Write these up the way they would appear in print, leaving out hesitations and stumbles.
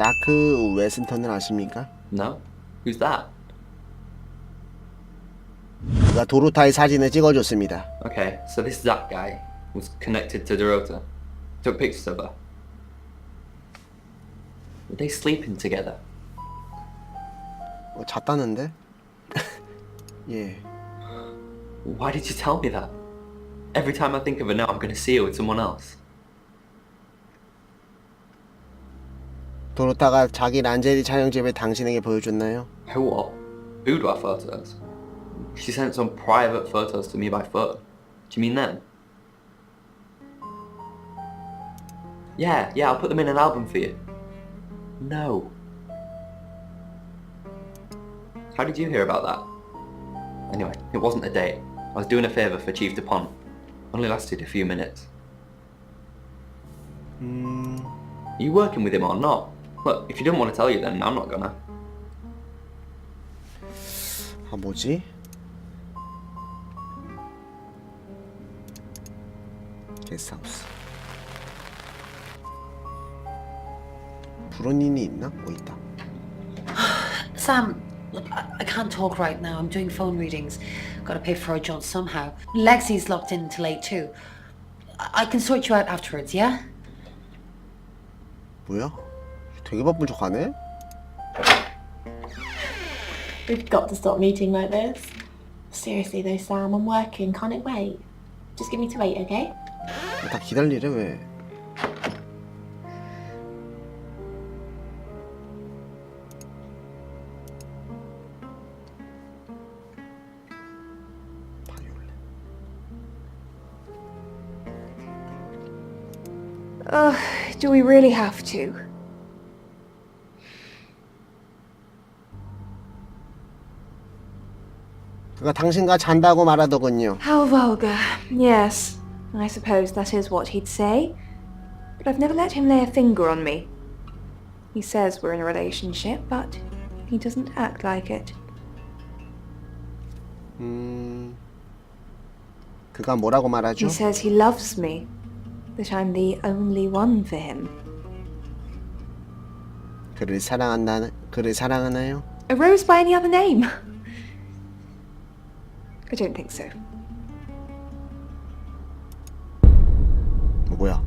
자크 웨스턴을 아십니까? No? Who's that? 그가 도로타의 사진을 찍어줬습니다. Okay, so this Zach guy was connected to Dorota. Took pictures of her. Were they sleeping together? 잤다는데? 예. Why did you tell me that? Every time I think of her now, I'm gonna see her with someone else. 도로타가 자기 란제리 촬영집을 당신에게 보여줬나요? Who what? Who do I photos? She sent some private photos to me by phone. Do you mean them? Yeah, I'll put them in an album for you. No. How did you hear about that? Anyway, it wasn't a date. I was doing a favour for Chief DuPont. Only lasted a few minutes. Are you working with him or not? Look, if you don't want to tell you, then I'm not gonna. 아 뭐지? 게스트하우스. 불온인이 있나? 있다. Sam, look, I can't talk right now. I'm doing phone readings. Gotta pay for a job somehow. Lexi's locked in till 8 too. I can sort you out afterwards, yeah? 뭐야? 되게 바쁜 척하네? We've got to stop meeting like this. Seriously though, Sam, I'm working. Can't it wait? Just give me to 8, okay? 다 기다리래 왜? Do we really have to? 그가 당신과 잔다고 말하더군요. How vulgar. Yes, I suppose that is what he'd say. But I've never let him lay a finger on me. He says we're in a relationship, but he doesn't act like it. 그가 뭐라고 말하죠? He says he loves me, that I'm the only one for him. 그를 사랑하나요? A rose by any other name? I don't think so. 뭐야?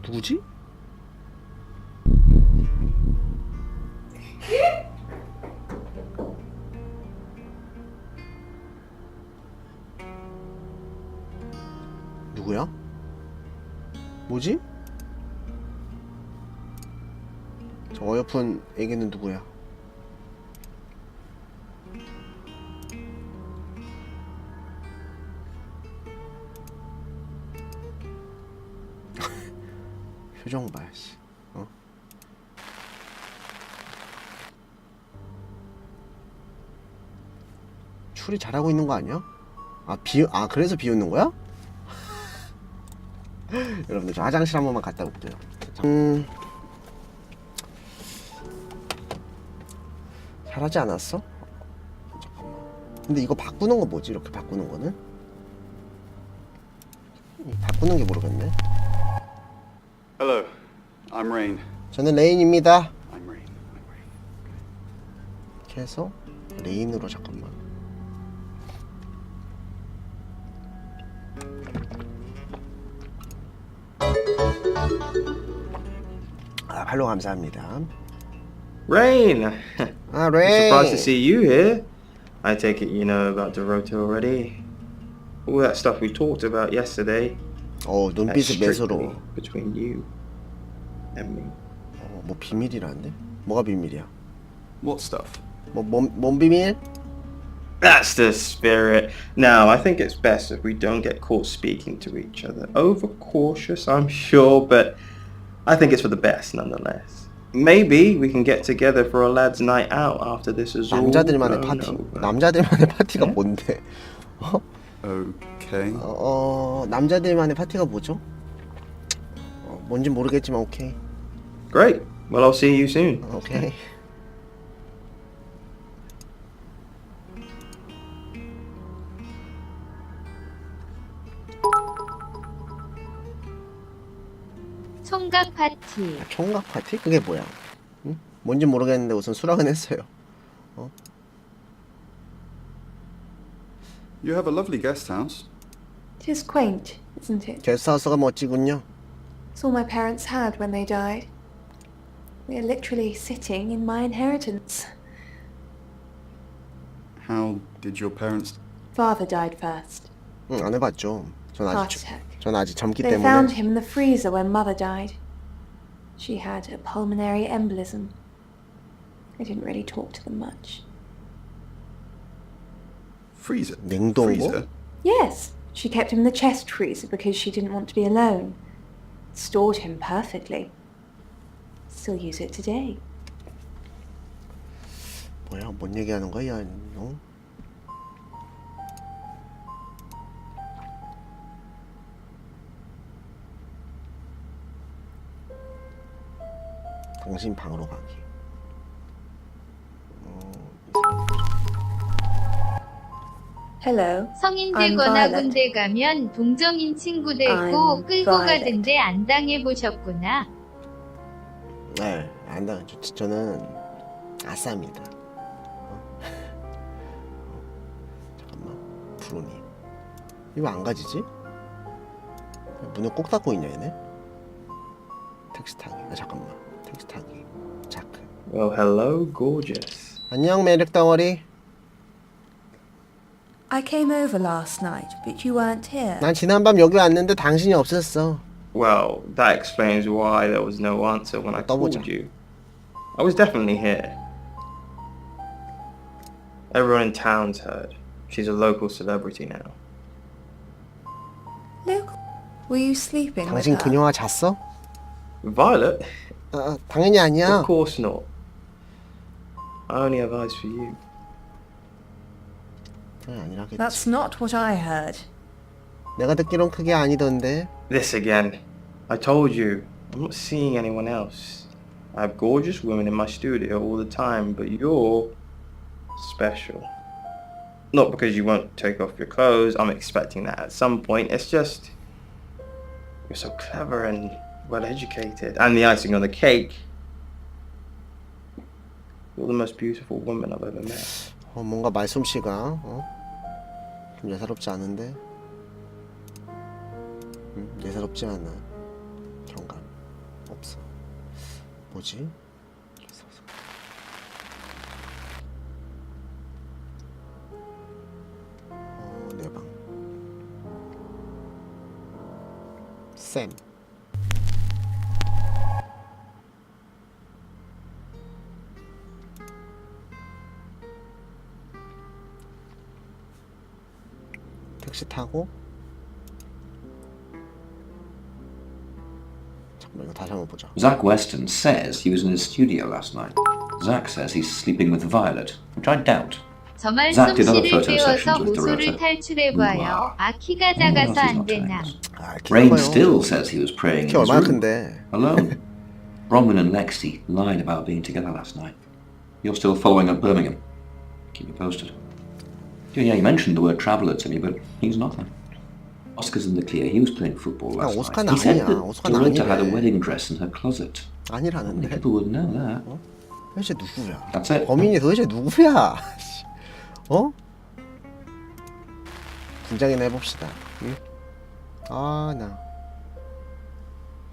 누구지? 누구야? 뭐지? 저 어여쁜 애기는 누구야? 표정 봐, 씨. 추리 잘하고 있는 거 아니야? 그래서 비웃는 거야? 여러분들 저 화장실 한 번만 갔다 올게요. 잘하지 않았어? 잠깐만. 근데 이거 바꾸는 거 뭐지? 이렇게 바꾸는 거는? 바꾸는 게 모르겠네. Hello, I'm Rain. 저는 레인입니다. I'm Rain. 이렇게 해서 레인으로 잠깐만. 팔로우 감사합니다. Rain! 레인. I'm surprised to see you here. I take it you know about Dorota already. All that stuff we talked about yesterday. That's 눈빛이 strictly 매서로워. between you and me. 뭐 비밀이라는데? 뭐가 비밀이야? What stuff? 뭔 비밀? That's the spirit. Now, I think it's best if we don't get caught speaking to each other. Overcautious, I'm sure, but I think it's for the best nonetheless. Maybe we can get together for a lads' night out after this is all 남자들만의 blown 파티. over. 남자들만의 파티가 뭔데? Okay. 남자들만의 파티가 뭐죠? 뭔진 모르겠지만 오케이. Great. Well, I'll see you soon. 오케이. 총각 파티. 아, 총각 파티? 그게 뭐야? 응? 뭔지 모르겠는데 우선 수락은 했어요. You have a lovely guest house. It is quaint, isn't it? 게스트하우스가 멋지군요. It's all my parents had when they died. We are literally sitting in my inheritance. How did your parents... Father died first. 응, 안 해봤죠. Heart attack. 전 아직 젊기 They found 때문에. him in the freezer when Mother died. She had a pulmonary embolism. I didn't really talk to them much. Freezer? 냉동고? Freezer? Yes, she kept him in the chest freezer because she didn't want to be alone. Stored him perfectly. Still use it today. 뭐야? 뭔 얘기하는 거야? 너? 당신 방으로 가기. Hello. 성인 I'm 되거나 Violet. 군대 가면 동정인 친구 되고 I'm 끌고 Violet. 가던데 안 당해보셨구나. 네, 안 당했죠. 저는 아싸입니다. 잠깐만, 브로니. 이거 안 가지지? 문을 꼭 닫고 있냐 얘네? 택시 타기. 아, 잠깐만. 택시 타기. 자크. Well, hello, gorgeous. 안녕 매력 덩어리. I came over last night, but you weren't here. 난 지난밤 여기 왔는데 당신이 없었어. Well, that explains why there was no answer when I 떠보자. called you. I was definitely here. Everyone in town's heard. She's a local celebrity now. Look, were you sleeping with 당신 her? 그녀와 잤어? Violet? 당연히 아니야. Of course not. I only have eyes for you. 당연히 아니라겠지. That's not what I heard. 내가 듣기론 그게 아니던데. This again. I told you, I'm not seeing anyone else. I have gorgeous women in my studio all the time, but you're special. Not because you won't take off your clothes, I'm expecting that at some point. It's just, you're so clever and well educated. And the icing on the cake, you're the most beautiful woman I've ever met. 뭔가 말솜씨가 좀 예사롭지 않은데. 예사롭지 않아. 경감 없어. 뭐지? 내 방. 쌤. 택시 타고. 잠깐만 이거 다시 한번 보자. Zach Weston says he was in his studio last night. Zach says he's sleeping with Violet, which I doubt. 저 Zach did other 말솜씨를 photo 배워서 sessions with 모소를 Dorota. 탈출해봐요. 아, 키가 작아서 안 되나. 키 Rain 커요. still says he was praying 키 in his 얼마나 room, 큰데? alone. Bronwyn and Lexi lied about being together last night. You're still following up Birmingham. Keep me posted. Yeah, you mentioned the word traveller to me, but he's nothing. Oscar's in the clear. He was playing football last 오스카는 night. He said 아니야. that 오스카는 Dorota had a 아니래. wedding dress in her closet. How many 아니라는데. people would know that? 도대체 누구야? That's it. 범인이 도대체 누구야? 어? 분장이나 해봅시다. 응? 아, 나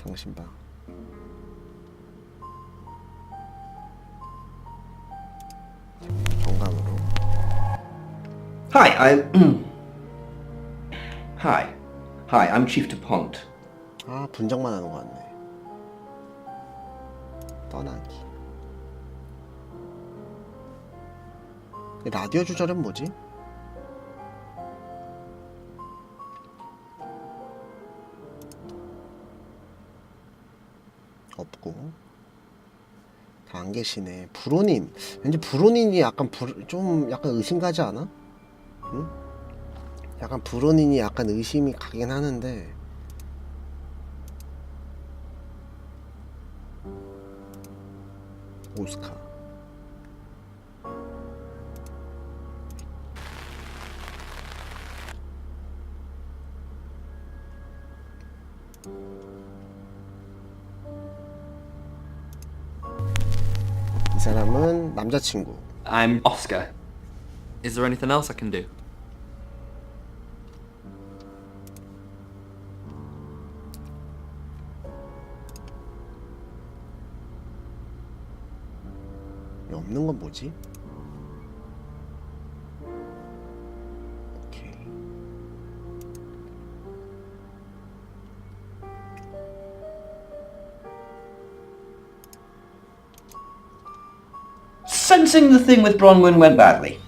당신 봐. 정감으로. Hi, Hi, I'm Chief DuPont. 아, 분장만 하는 것 같네. 떠나기. 라디오 주절은 뭐지? 없고. 다 안 계시네. 브로닌. 왠지 브로닌이 약간 좀 약간 의심 가지 않아? 응? 약간 브로닌이 약간 의심이 가긴 하는데. 오스카. 사람은 남자친구. I'm Oscar. Is there anything else I can do? 없는 건 뭐지? 오케이. Sensing the thing with Bronwyn went badly.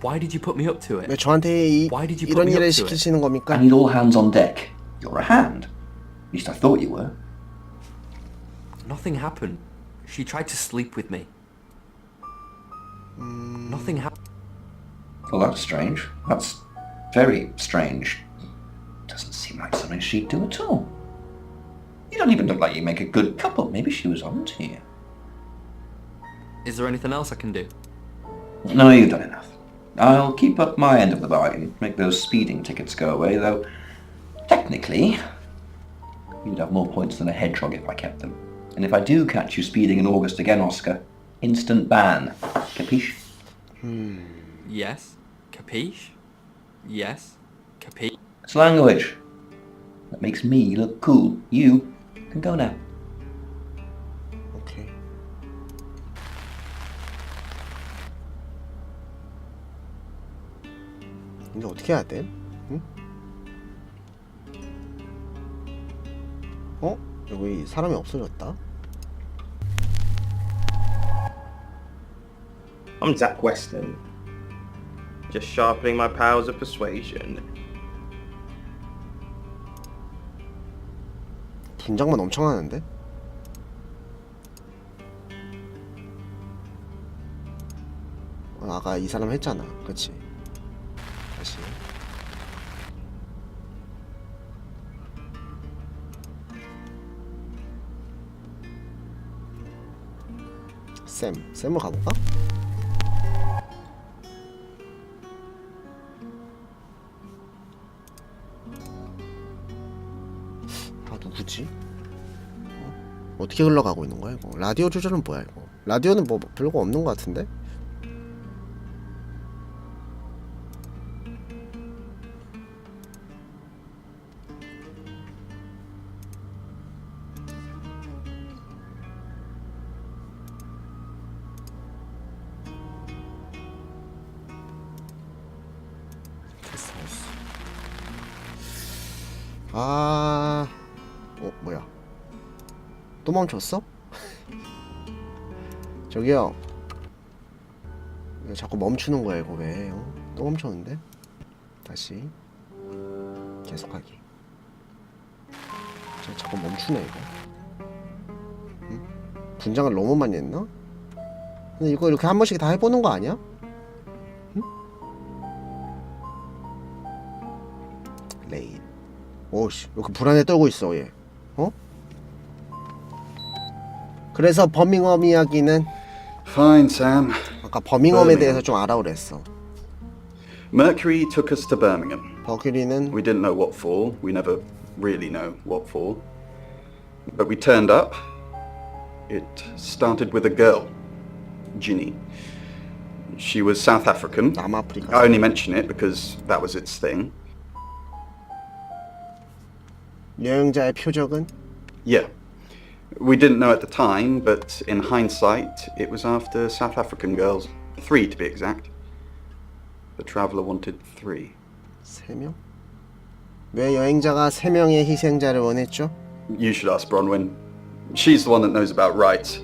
Why did you put me up to it? 왜 저한테 Why did you put 이런 me up 일을 to it? 시키시는 겁니까? I need all hands on deck. You're a hand. At least I thought you were. Nothing happened. She tried to sleep with me. Nothing happened. Well, that's strange. That's very strange. Doesn't seem like something she'd do at all. You don't even look like you make a good couple. Maybe she was on to you. Is there anything else I can do? No, you've done enough. I'll keep up my end of the bargain, make those speeding tickets go away, though technically you'd have more points than a hedgehog if I kept them. And if I do catch you speeding in August again, Oscar, instant ban. Capiche? Yes. Capiche? Yes. Capiche? It's language. That makes me look cool. You can go now. 오케이. 이제 어떻게 해야 돼? 응? 어? 여기 사람이 없어졌다. I'm Zach Weston. Just sharpening my powers of persuasion. 분장만 엄청 하는데? 아까 이 사람 했잖아. 그치? 다시. 샘을 가볼까? 아 누구지? 어떻게 흘러가고 있는 거야 이거? 라디오 조절은 뭐야 이거? 라디오는 뭐 별거 없는 것 같은데? 뭐야? 또 멈췄어? 저기요. 왜 자꾸 멈추는 거야 이거 왜? 또 멈췄는데? 다시 계속하기. 자꾸 멈추네 이거. 응? 분장을 너무 많이 했나? 근데 이거 이렇게 한 번씩 다 해보는 거 아니야? 응? 레인. 오씨, 이렇게 불안해 떨고 있어 얘. 어? 그래서 버밍엄 이야기는 Fine, Sam. 아까 버밍엄에 대해서 좀 알아오라 했어. Mercury took us to Birmingham. 버큐리는 We didn't know what for. We never really know what for. But we turned up. It started with a girl, Ginny. She was South African. 남아프리카. I only mention it because that was its thing. 여행자의 표적은 Yeah. We didn't know at the time, but in hindsight, it was after South African girls. 3 to be exact. The traveller wanted 3. 3명? 왜 여행자가 3명의 희생자를 원했죠? You should ask Bronwyn. She's the one that knows about rights.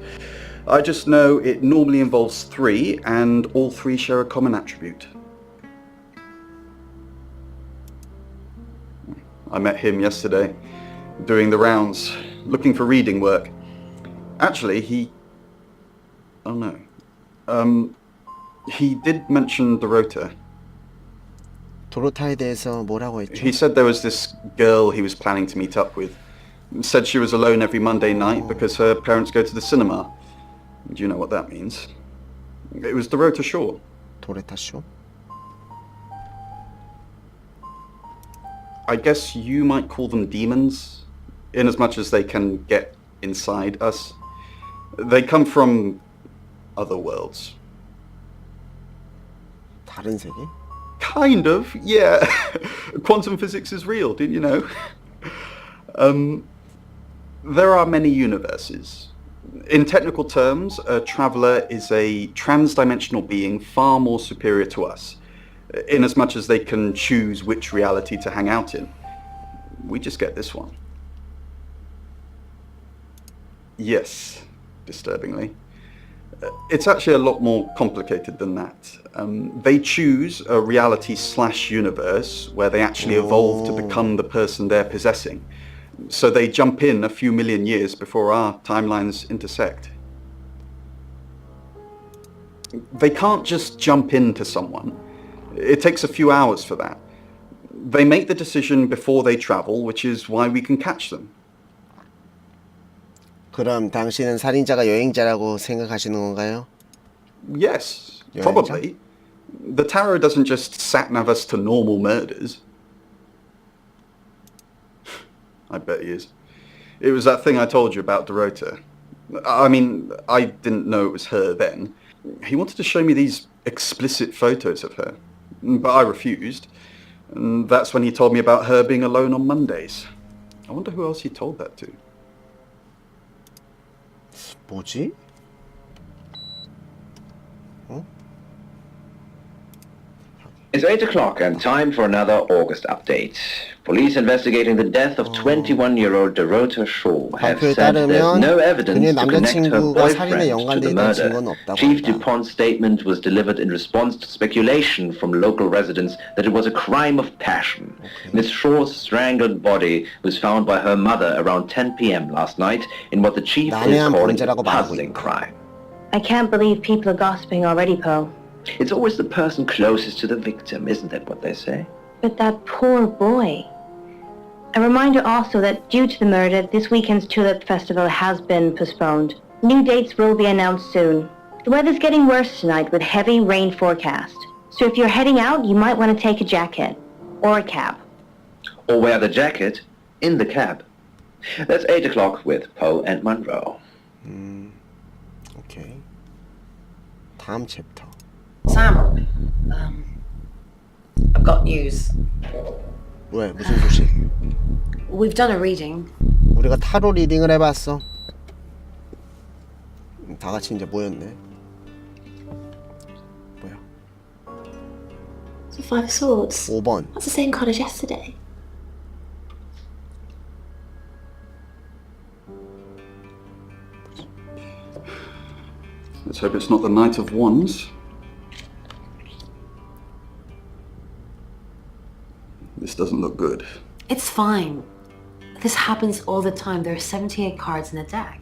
I just know it normally involves 3, and all 3 share a common attribute. I met him yesterday, doing the rounds, looking for reading work. Actually, oh no. He did mention Dorota. 도로타에 대해서 뭐라고 했죠? He said there was this girl he was planning to meet up with. Said she was alone every Monday night because her parents go to the cinema. Do you know what that means? It was Dorota Shaw. 도레타 쇼? I guess you might call them demons, in as much as they can get inside us. They come from other worlds. 다른 세계? Kind of, yeah. Quantum physics is real, didn't you know? There are many universes. In technical terms, a traveller is a trans-dimensional being far more superior to us, in as much as they can choose which reality to hang out in. We just get this one. Yes, disturbingly. It's actually a lot more complicated than that. They choose a reality/universe where they actually evolve to become the person they're possessing. So they jump in a few million years before our timelines intersect. They can't just jump into someone. It takes a few hours for that. They make the decision before they travel, which is why we can catch them. 그럼 당신은 살인자가 여행자라고 생각하시는 건가요? Yes, 여행자? probably. The tarot doesn't just sat-nav us to normal murders. I bet he is. It was that thing I told you about Dorota. I mean, I didn't know it was her then. He wanted to show me these explicit photos of her, but I refused. And that's when he told me about her being alone on Mondays. I wonder who else he told that to. 뭐지? It's 8 o'clock and time for another August update. Police investigating the death of 21-year-old Dorota Shaw have 발표에 said there's 따르면 no evidence 그녀의 to connect her 남자친구가 살인에 boyfriend to 연관돼 the 있다는 증거는 murder. 없다고 Chief 한다. DuPont's statement was delivered in response to speculation from local residents that it was a crime of passion. Miss Shaw's strangled body was found by her mother around 10 p.m. last night in what the chief is 난해한 calling a 범죄라고 말하고 puzzling 있다. crime. I can't believe people are gossiping already, Poe. It's always the person closest to the victim, isn't that what they say? But that poor boy. A reminder also that due to the murder, this weekend's Tulip Festival has been postponed. New dates will be announced soon. The weather's getting worse tonight with heavy rain forecast. So if you're heading out, you might want to take a jacket. Or a cab. Or wear the jacket in the cab. That's 8 o'clock with Poe and Monroe. 오케이. 다음 챕터. Sam, I've got news. 왜? 무슨 소식? We've done a reading. 우리가 타로 리딩을 해봤어. 다 같이 이제 모였네. 뭐야? So 5 of Swords. 5번. That's the same card as yesterday. Let's hope it's not the Knight of Wands. This doesn't look good. It's fine. This happens all the time. There are 78 cards in a deck.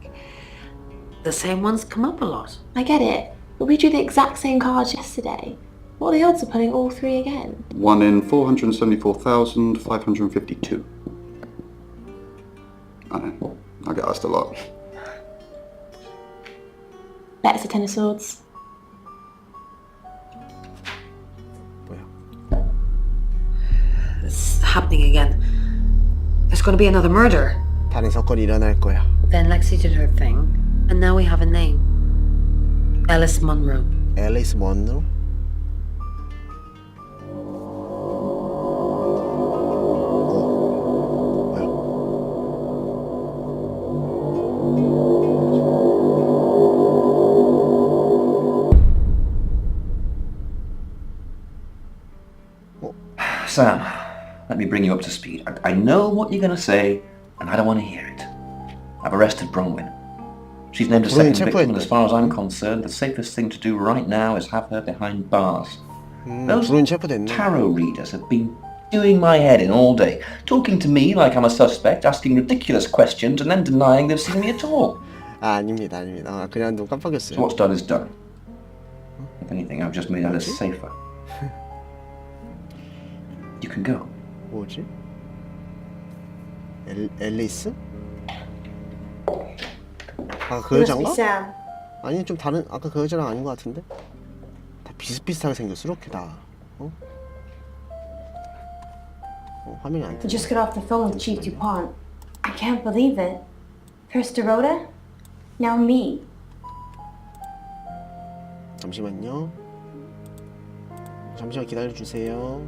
The same ones come up a lot. I get it, but we drew the exact same cards yesterday. What are the odds of pulling all 3 again? 1 in 474,552. I know. I get asked a lot. Bet it's a 10 of Swords. It's happening again. There's going to be another murder. 다른 사건이 일어날 거야. Then Lexi did her thing, and now we have a name. Alice Munro. 앨리스 먼로? Sam, let me bring you up to speed. I know what you're going to say, and I don't want to hear it. I've arrested Bronwyn. She's named a second victim, and as far as I'm concerned, the safest thing to do right now is have her behind bars. Those tarot readers have been doing my head in all day, talking to me like I'm a suspect, asking ridiculous questions, and then denying they've seen me at all. 아닙니다. 그냥 눈 깜빡였어요. So what's done is done. If anything, I've just made Alice safer. You can go. 뭐지? 앨리스? 아까 그 여잔가? 아니 좀 다른 아까 그 여자랑 아닌 것 같은데? 다 비슷비슷하게 생겼어 이렇게 다. 화면이 안 뜨네. I just got off the phone with Chief DuPont. I can't believe it. First Dorota, now me. 잠시만요. 잠시만 기다려주세요.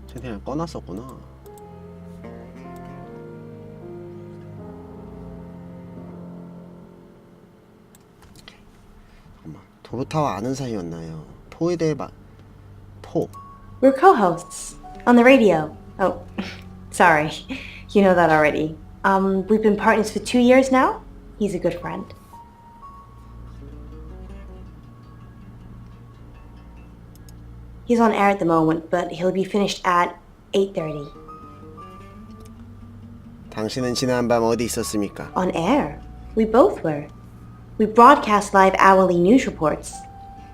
최대한 꺼놨었구나. 잠깐만. 도로타와 아는 사이였나요? 포에 대해 포. We're co-hosts on the radio. Oh, sorry. You know that already. We've been partners for 2 years now. He's a good friend. He's on air at the moment, but he'll be finished at 8:30. 당신은 지난밤 어디 있었습니까? On air. We both were. We broadcast live hourly news reports.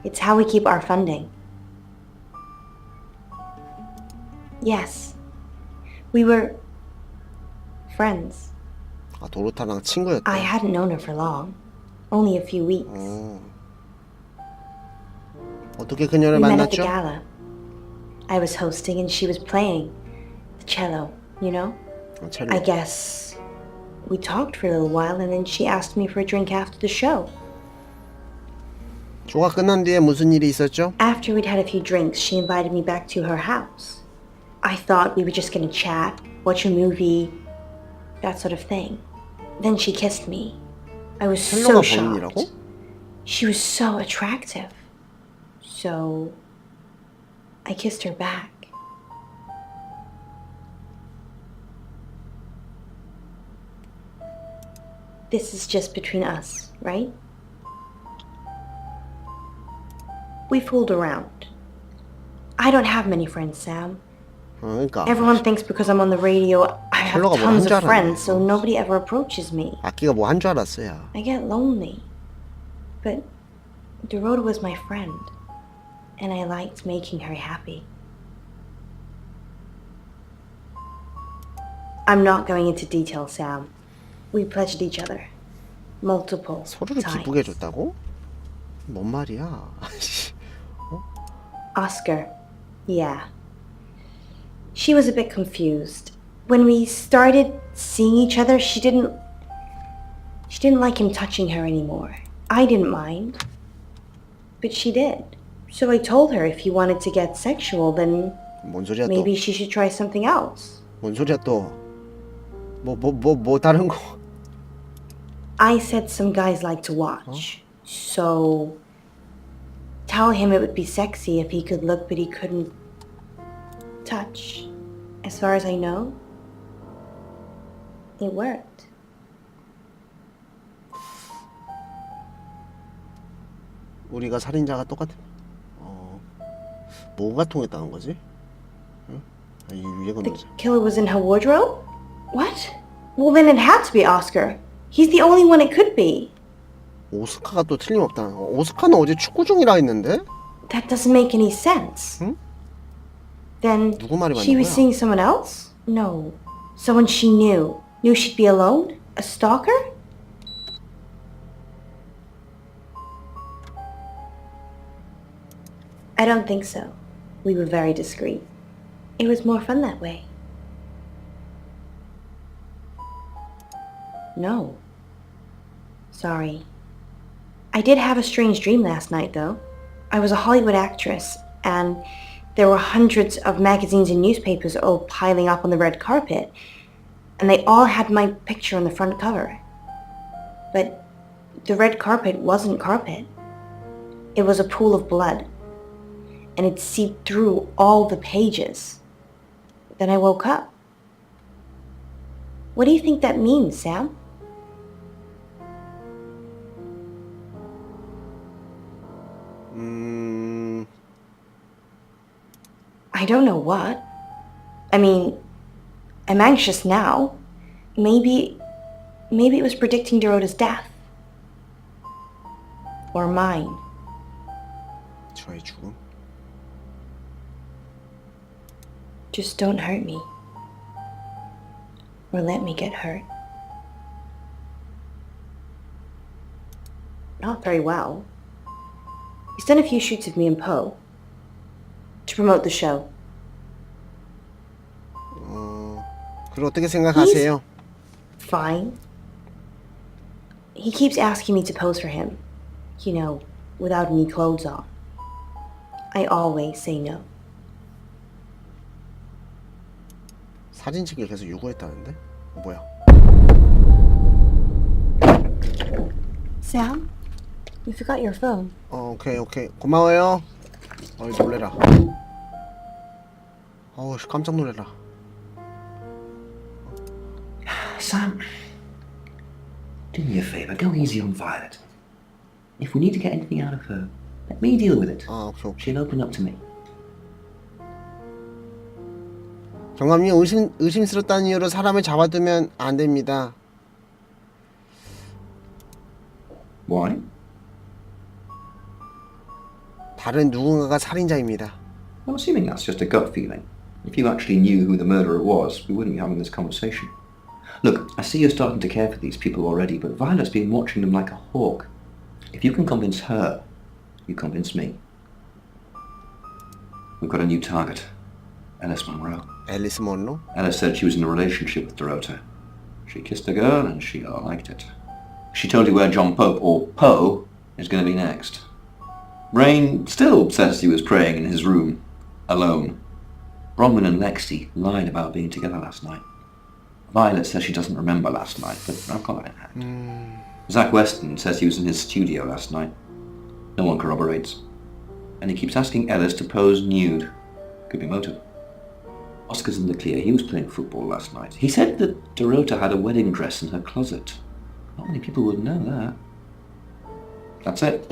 It's how we keep our funding. Yes. We were friends. 아, 도로타랑 친구였다. I hadn't known her for long. Only a few weeks. 어떻게 그녀를 We met at the 만났죠? gala. I was hosting and she was playing the cello, you know? 첼로. I guess we talked for a little while and then she asked me for a drink after the show. 쇼가 끝난 뒤에 무슨 일이 있었죠? After we'd had a few drinks, she invited me back to her house. I thought we were just gonna chat, watch a movie, that sort of thing. Then she kissed me. I was so 첼로가 shocked. 본인이라고? She was so attractive. So I kissed her back. This is just between us, right? We fooled around. I don't have many friends, Sam. 그러니까 Everyone thinks because I'm on the radio, I have 첼로가 뭘 tons 한 줄 of 알았네. friends, so nobody ever approaches me. 악기가 뭐 한 줄 알았어요. I get lonely. But Dorota was my friend, and I liked making her happy. I'm not going into detail, Sam. We pledged each other multiple 서로를 times. 기쁘게 해줬다고? 뭔 말이야? Oscar, yeah. She was a bit confused. When we started seeing each other, she didn't like him touching her anymore. I didn't mind, but she did. So I told her if he wanted to get sexual, then 뭔 소리야 또? maybe she should try something else. 뭔 소리야 또? 뭐 다른 거? I said some guys like to watch, so tell him it would be sexy if he could look but he couldn't touch. As far as I know, it worked. 우리가 살인자가 똑같은. 뭐가 통했다는 거지? 응? 이건 The 뭐지? killer was in her wardrobe? What? Well, then it had to be Oscar. He's the only one it could be. 오스카가 또 틀림없다. 오스카는 어제 축구 중이라 했는데? That doesn't make any sense. 응? Then 누구 말이 she 맞는 was 거야? seeing someone else? No. Someone she knew. Knew she'd be alone? A stalker? I don't think so. We were very discreet. It was more fun that way. No. Sorry. I did have a strange dream last night, though. I was a Hollywood actress, and there were hundreds of magazines and newspapers all piling up on the red carpet, and they all had my picture on the front cover. But the red carpet wasn't carpet. It was a pool of blood, and it seeped through all the pages. Then I woke up. What do you think that means, Sam? I don't know what. I mean, I'm anxious now. Maybe it was predicting Dorota's death. Or mine. 저의 죽음? Just don't hurt me. Or let me get hurt. Not very well. He's done a few shoots of me and Poe. To promote the show. 그걸 어떻게 생각하세요? fine. He keeps asking me to pose for him, you know, without any clothes on. I always say no. 사진 찍기 계속 요구했다는데? 뭐야? Sam, you forgot your phone. 오케이 고마워요. 놀래라. 어우 깜짝 놀래라. Sam, do me a favour, go easy on Violet. If we need to get anything out of her, let me deal with it. 오케이. She'll open up to me. 경감님 의심스럽다는 이유로 사람을 잡아두면 안 됩니다. Why? 다른 누군가가 살인자입니다. I'm assuming that's just a gut feeling. If you actually knew who the murderer was, we wouldn't be having this conversation. Look, I see you're starting to care for these people already, but Violet's been watching them like a hawk. If you can convince her, you convince me. We've got a new target. Alice Monroe. 앨리스 먼로? Alice said she was in a relationship with Dorota. She kissed the girl and she liked it. She told you where John Pope, or Poe, is going to be next. Rain still says he was praying in his room, alone. Bronwyn and Lexi lied about being together last night. Violet says she doesn't remember last night, but I've got that in hand. Zach Weston says he was in his studio last night. No one corroborates. And he keeps asking Ellis to pose nude. Could be motive. Oscar's in the clear. He was playing football last night. He said that Dorota had a wedding dress in her closet. Not many people would know that. That's it.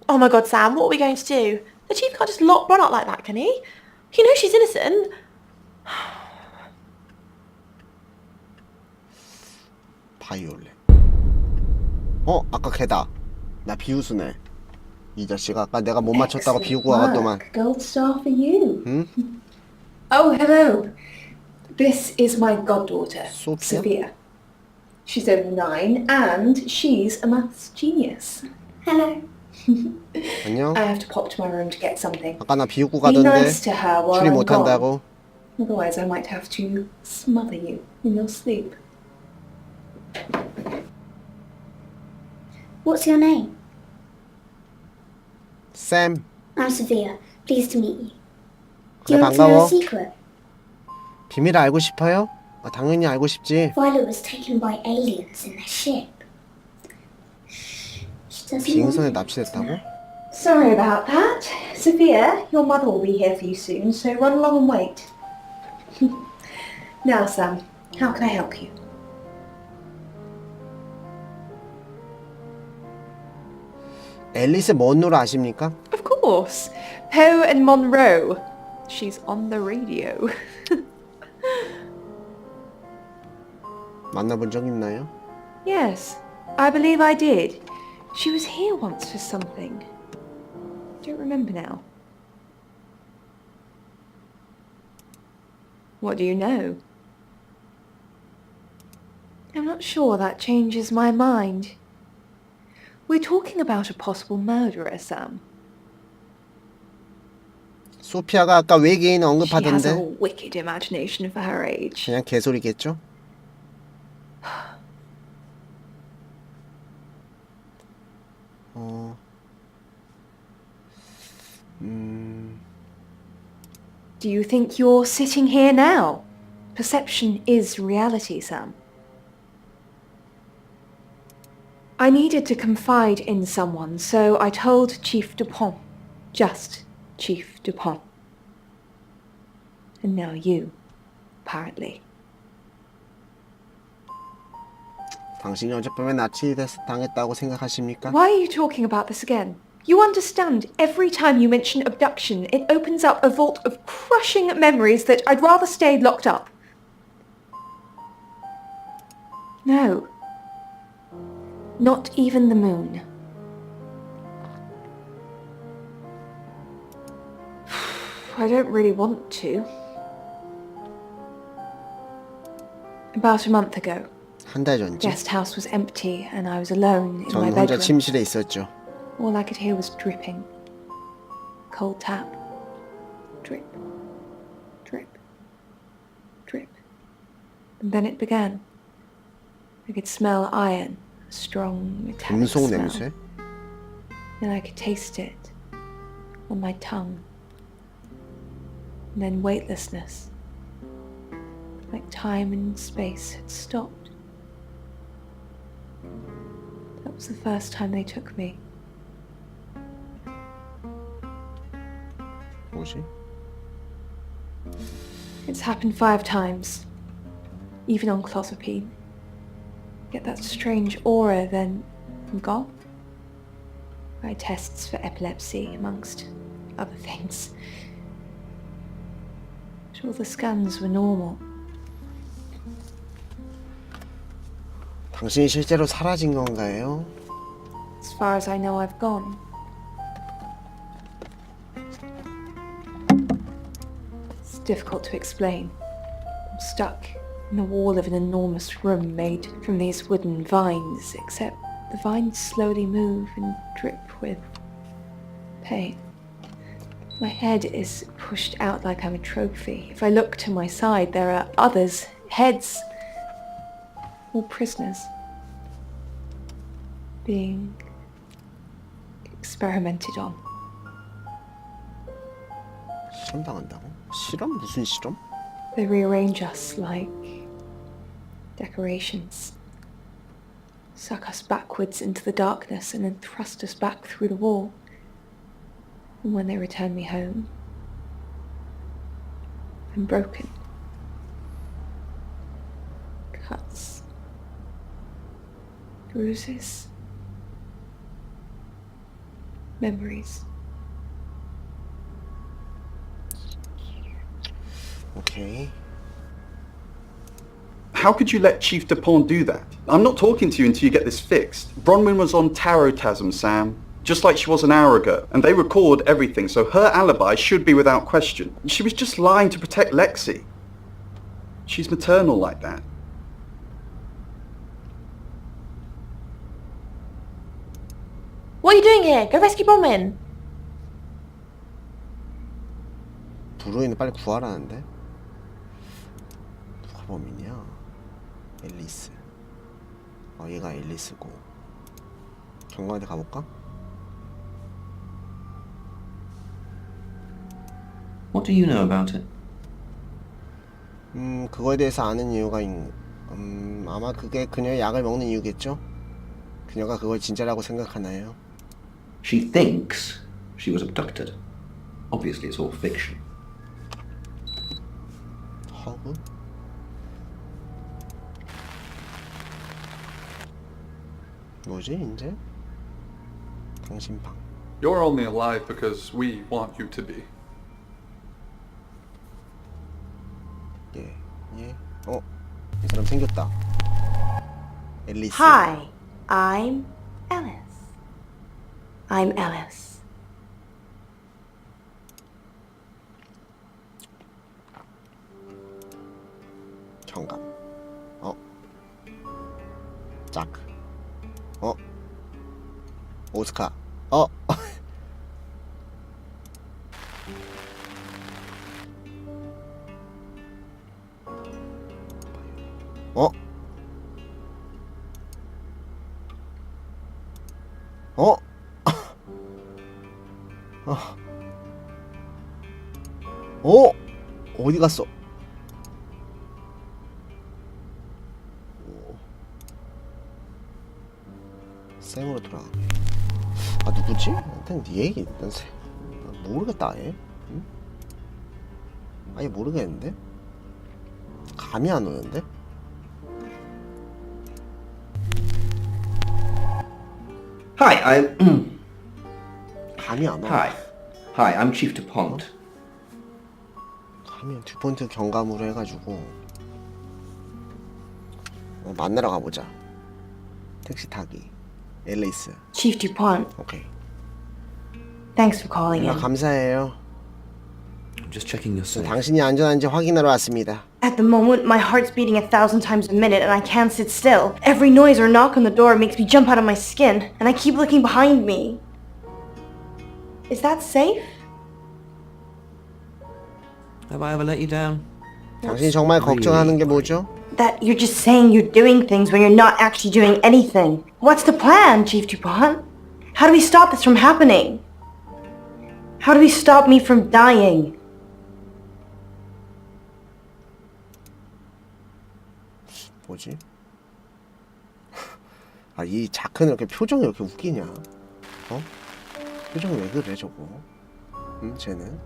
Oh my god, Sam, what are we going to do? The chief can't just run out like that, can he? You know she's innocent. 바이올렛. 아까 걔다. 나 비웃으네. 이 자식 아까 내가 못 맞췄다고 비우고 와갔더만. Gold star for you. 응? Oh, hello. This is my goddaughter, Sophia? Sophia. She's only 9 and she's a maths genius. Hello. 안녕. I have to pop to my room to get something. 아까 나 비웃고 Be 가던데 nice to her while 추리 I'm 못한다고. gone. Otherwise I might have to smother you in your sleep. What's your name? 샘. I'm Sophia. Pleased to meet you. Do 그래 you want to know 반가워. a secret? 비밀 알고 싶어요? 당연히 알고 싶지. Violet was taken by aliens in their ship. She doesn't 비행선에 want 납치됐다고? Sorry about that. Sophia, your mother will be here for you soon, so run along and wait. Now, Sam, how can I help you? 앨리스 먼로를 아십니까? Of course. Poe and Monroe. She's on the radio. 만나본 적 있나요? Yes, I believe I did. She was here once for something. Don't remember now. What do you know? I'm not sure that changes my mind. We're talking about a possible murderer, Sam. 소피아가 아까 외계인 She has a 언급하던데 wicked imagination for her age. 그냥 개소리겠죠? Do you think you're sitting here now? Perception is reality, Sam. I needed to confide in someone, so I told Chief Dupont. Just Chief Dupont. And now you, apparently. 당신이 어젯밤에 납치당했다고 생각하십니까? Why are you talking about this again? You understand, every time you mention abduction, it opens up a vault of crushing memories that I'd rather stay locked up. No. Not even the moon. I don't really want to. About a month ago, 한 달 전쯤. Guest house was empty and I was alone in 전 my 혼자 bedroom. 침실에 있었죠. All I could hear was dripping. Cold tap. Drip. Drip. Drip. And then it began. I could smell iron, a strong metallic 금속 smell. 냄새? And I could taste it on my tongue. And then weightlessness. Like time and space had stopped. That was the first time they took me. 뭐지? It's happened 5 times. Even on clozapine. Get that strange aura, then I'm gone. I had tests for epilepsy, amongst other things. But all the scans were normal. 당신이 실제로 사라진 건가요? As far as I know, I've gone. It's difficult to explain. I'm stuck in the wall of an enormous room made from these wooden vines, except the vines slowly move and drip with pain. My head is pushed out like I'm a trophy. If I look to my side, there are others, heads, all prisoners, being experimented on. 실험당한다고? 실험? 무슨 실험? They rearrange us like decorations, suck us backwards into the darkness and then thrust us back through the wall. And when they return me home, I'm broken. Cuts. Bruises. Memories. Okay. How could you let Chief Dupont do that? I'm not talking to you until you get this fixed. Bronwyn was on Tarotasm, Sam. Just like she was an hour ago. And they record everything, so her alibi should be without question. She was just lying to protect Lexi. She's maternal like that. What are you doing here? Go rescue Bronwyn. 브루인을 빨리 구하라는데? 누가 범인이야? 앨리스. 얘가 앨리스고. 경관한테 가볼까? What do you know about it? 그거에 대해서 아는 이유가 아마 그게 그녀의 약을 먹는 이유겠죠? 그녀가 그걸 진짜라고 생각하나요? She thinks she was abducted. Obviously it's all fiction. 허브? 뭐지 이제? 당신 방. You're only alive because we want you to be. 예. 이 사람 생겼다. 앨리스. Hi, I'm Alice. I'm Alice. 정감. 자크. 오스카. 어디 갔어? 쌤으로 돌아가게. 누구지? 일단 네 얘기 일단 모르겠다 아예. 응? 아예 모르겠는데? 감이 안 오는데? Hi, 감이 안 와. Hi, I'm Chief Dupont. 가면 듀폰트 경감으로 해가지고 만나러 가보자. 택시 타기. 앨리스. Chief Dupont, 오케이. thanks for calling 연락 in. 감사해요. I'm just checking you're safe. 당신이 안전한지 확인하러 왔습니다. At the moment, my heart's beating 1,000 times a minute and I can't sit still. Every noise or knock on the door makes me jump out of my skin, and I keep looking behind me. Is that safe? Have I ever let you down? 당신이 정말 걱정하는 게 뭐죠? That you're just saying you're doing things when you're not actually doing anything. What's the plan, Chief Dupont? How do we stop this from happening? How do we stop me from dying? 뭐지? 아, 이 자크는 이렇게 표정이 이렇게 웃기냐? 어? 표정 왜 그래 저거? 쟤는?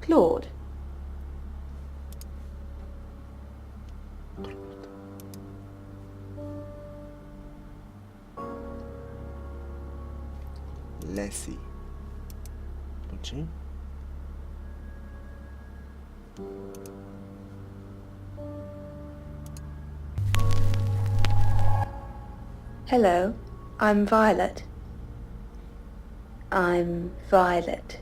Claude. 레시. 뭐지? Hello, I'm Violet. I'm Violet.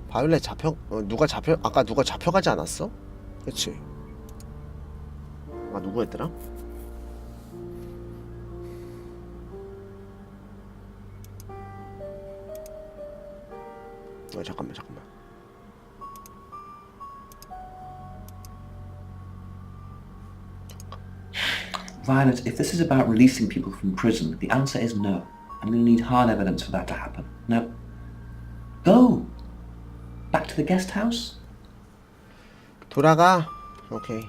바이올렛 아까 누가 잡혀가지 않았어? 그치? 아, 누구였더라? 잠깐만. Violet, if this is about releasing people from prison, the answer is no. I'm going to need hard evidence for that to happen. Now, go! Back to the guest house? 돌아가. 오케이.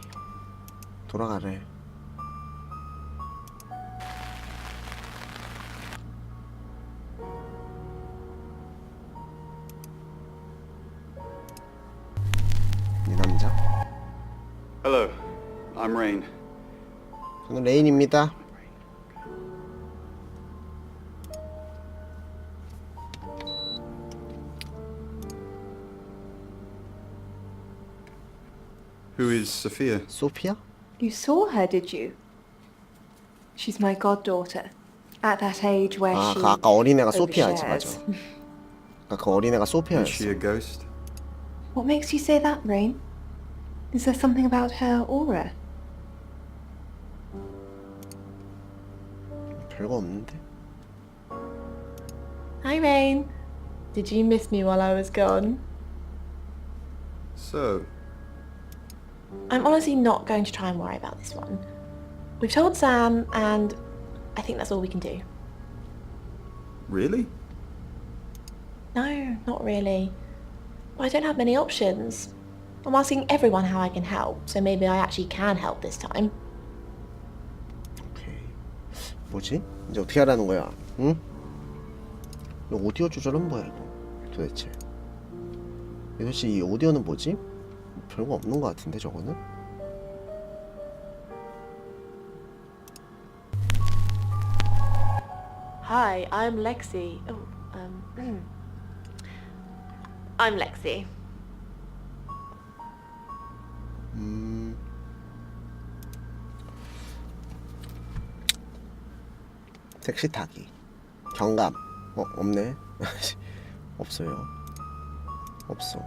돌아가래. 이 남자. Hello, I'm Rain. 저는 레인입니다. Who is Sophia? 소피아? You saw her, did you? She's my goddaughter. At that age where 아, she 그 아까 어린애가 소피아였지, overshares. 맞아. 아까 그 어린애가 Is she 소피아였어. a ghost? What makes you say that, Rain? Is there something about her aura? 별거 없는데. Hi, Rain. Did you miss me while I was gone? So, I'm honestly not going to try and worry about this one. We've told Sam, and I think that's all we can do. really? No, not really. I don't have many options. I'm asking everyone how I can help, so maybe I actually can help this time. 오케이. 뭐지? 이제 어떻게 하라는 거야? 응? 이 오디오 조절은 뭐야 이거? 도대체? 도대체 이 오디오는 뭐지? 별거 없는 것 같은데 저거는? Hi, I'm Lexi. I'm Lexi. 택시 타기. 경감. 없네. 없어요. 없어.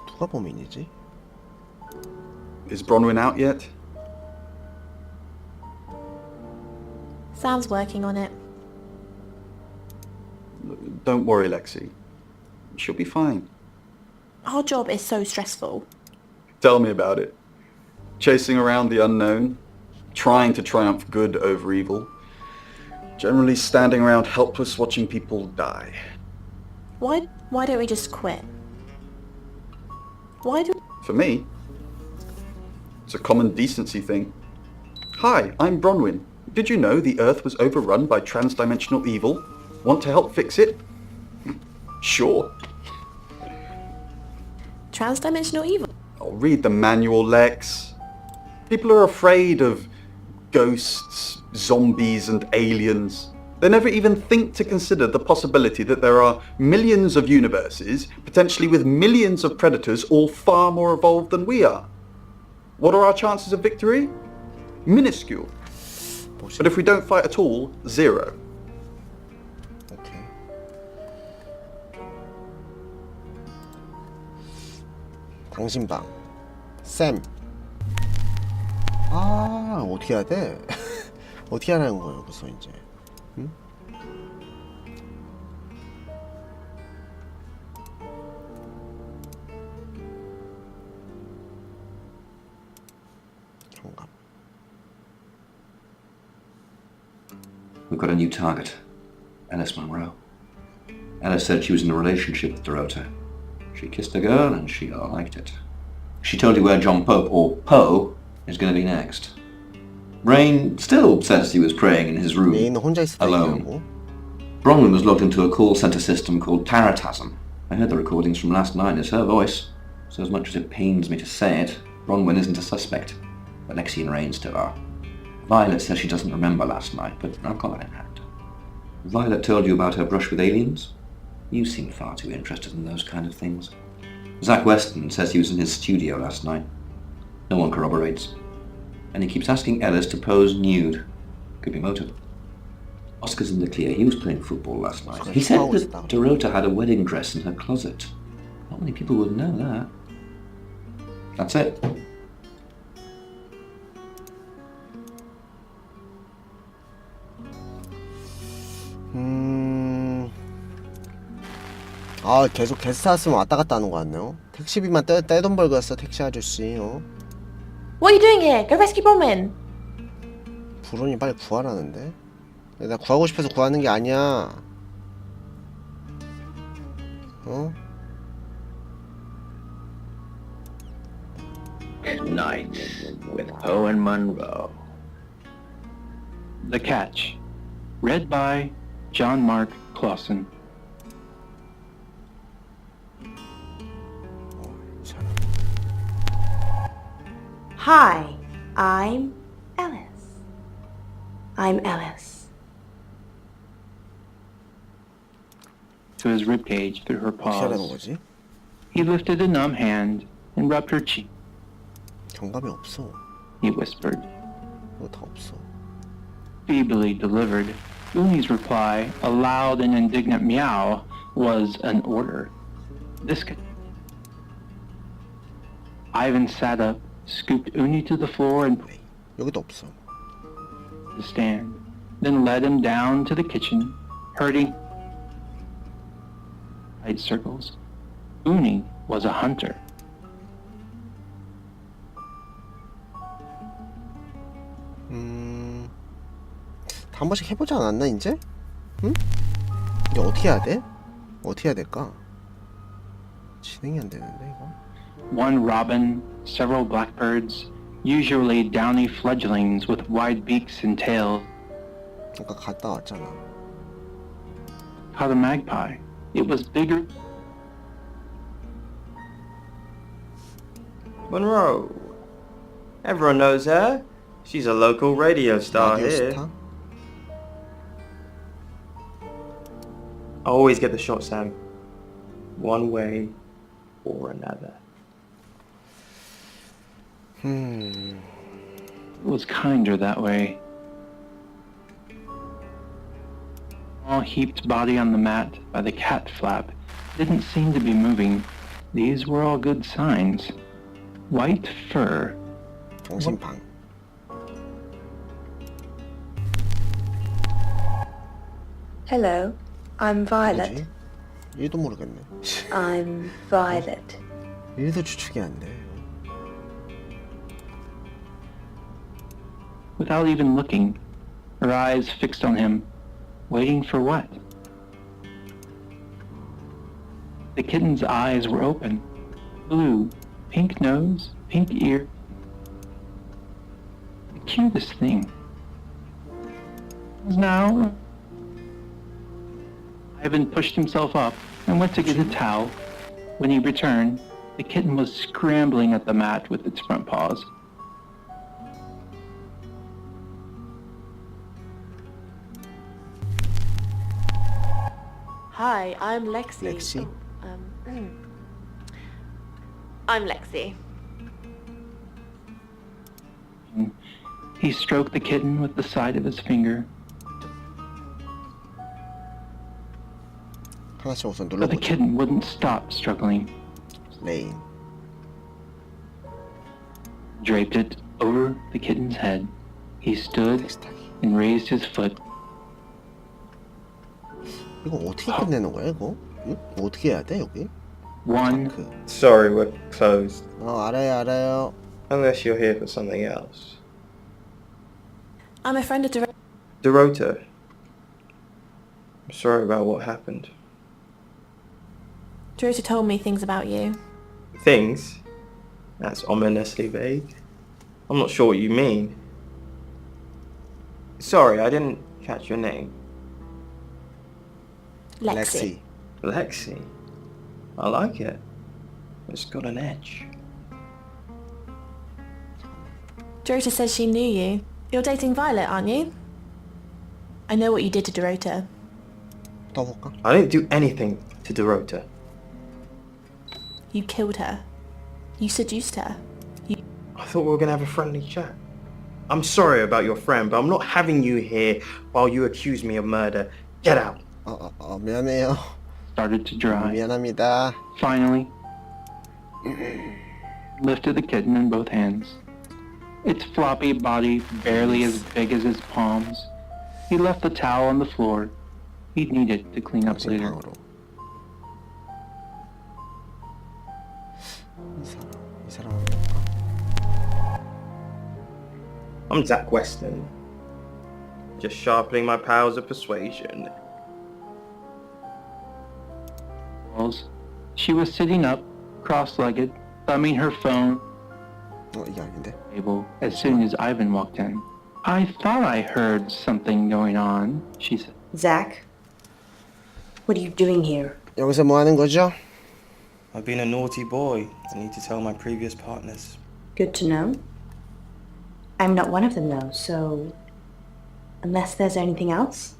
누가 범인이지? Is Bronwyn out yet? Sam's working on it. Don't worry, Lexi. She'll be fine. Our job is so stressful. Tell me about it. Chasing around the unknown, trying to triumph good over evil, generally standing around helpless watching people die. Why don't we just quit? For me, it's a common decency thing. Hi, I'm Bronwyn. Did you know the Earth was overrun by trans-dimensional evil? Want to help fix it? Sure. Trans-dimensional evil? Oh, read the manual, Lex. People are afraid of ghosts, zombies and aliens. They never even think to consider the possibility that there are millions of universes, potentially with millions of predators, all far more evolved than we are. What are our chances of victory? Minuscule. But if we don't fight at all, 0. 오케이. 당신 방. 쌤. 아, 어떻게 해야 돼? 어떻게 하라는 거예요, 여기서 이제. 응? 경감. We've got a new target, Alice Monroe. Alice said she was in a relationship with Dorota. She kissed a girl and she liked it. She told you where John Pope, or Poe, is going to be next. Rain still says he was praying in his room, 메인은 혼자 있을 때 alone. 얘기하고. Bronwyn was logged into a call center system called Taratasm. I heard the recordings from last night. It's her voice. So as much as it pains me to say it, Bronwyn isn't a suspect. But Lexi and Rain still are. Violet says she doesn't remember last night, but I've got that in hand. Violet told you about her brush with aliens? You seem far too interested in those kind of things. Zach Weston says he was in his studio last night. No one corroborates. And he keeps asking Ellis to pose nude. Could be motive. Oscar's in the clear. He was playing football last night. He said that Dorota had a wedding dress in her closet. Not many people would know that. That's it. 아, 계속 게스트 하우스만 왔다 갔다 하는 거 같네요. 택시비만 떼돈 벌겠어, 택시 아저씨. 어? What are you doing here? Go rescue Bronwyn. 불온이 빨리 구하라는데? 나 구하고 싶어서 구하는 게 아니야. 어? Night with Poe and Monroe. The Catch. Read by John Mark Clausen. Hi, I'm Ellis. I'm Ellis. To his ribcage through her 어떻게 하라는 paws. 거지? He lifted a numb hand and rubbed her cheek. 경감이 없어. He whispered. 이거 다 없어. Feebly delivered, Uni's reply, a loud and indignant meow, was an order. This could... Ivan sat up, scooped Uni to the floor and 여기도 없어. the stand, then led him down to the kitchen, herding tight circles. Uni was a hunter. 한 번씩 해보지 않았나 이제? 응? 이제 어떻게 해야 돼? 어떻게 해야 될까? 진행이 안 되는데 이거. One robin, several blackbirds, usually downy fledglings with wide beaks and tails. 아까 갔다 왔잖아. Caught a magpie. It was bigger. Monroe. Everyone knows her. She's a local radio star 라디오 here. 스타? I always get the shot, Sam. One way or another. It was kinder that way. Small heaped body on the mat by the cat flap didn't seem to be moving. These were all good signs. White fur. 당신 방. Hello, I'm Violet. 뭐지? 1도 모르겠네. I'm Violet. 1도 추측이 안 돼. Without even looking, her eyes fixed on him, waiting for what? The kitten's eyes were open, blue, pink nose, pink ear. The cutest thing. Now, Ivan pushed himself up and went to get a towel. When he returned, the kitten was scrambling at the mat with its front paws. Hi, I'm Lexi. Lexi? I'm Lexi. He stroked the kitten with the side of his finger, 하나씩 우선 but the 눌러보자. kitten wouldn't stop struggling. 레인. Draped it over the kitten's head. He stood and raised his foot. 이거 어떻게 끝내는 거야 이거? 응? 어떻게 해야 돼 여기? One. Sorry, we're closed. 알아요. Unless you're here for something else. I'm a friend of Dorota. I'm sorry about what happened. Dorota told me things about you. Things? That's ominously vague. I'm not sure what you mean. Sorry, I didn't catch your name. Lexi. Lexi. I like it. It's got an edge. Dorota says she knew you. You're dating Violet, aren't you? I know what you did to Dorota. 떠볼까? I didn't do anything to Dorota. You killed her. You seduced her. I thought we were going to have a friendly chat. I'm sorry about your friend, but I'm not having you here while you accuse me of murder. Get out. 미안해요. Started to dry. 미안합니다. Finally, lifted the kitten in both hands. Its floppy body barely as big as his palms. He left the towel on the floor. He'd need it to clean up later. 방으로. 이 사람은 뭘까? I'm Zach Weston. Just sharpening my powers of persuasion. She was sitting up, cross-legged, thumbing her phone 이게 아닌데? table as soon as Ivan walked in. I thought I heard something going on, she said. Zach, what are you doing here? 여기서 뭐 하는 거죠? I've been a naughty boy. I need to tell my previous partners. Good to know. I'm not one of them though, so unless there's anything else?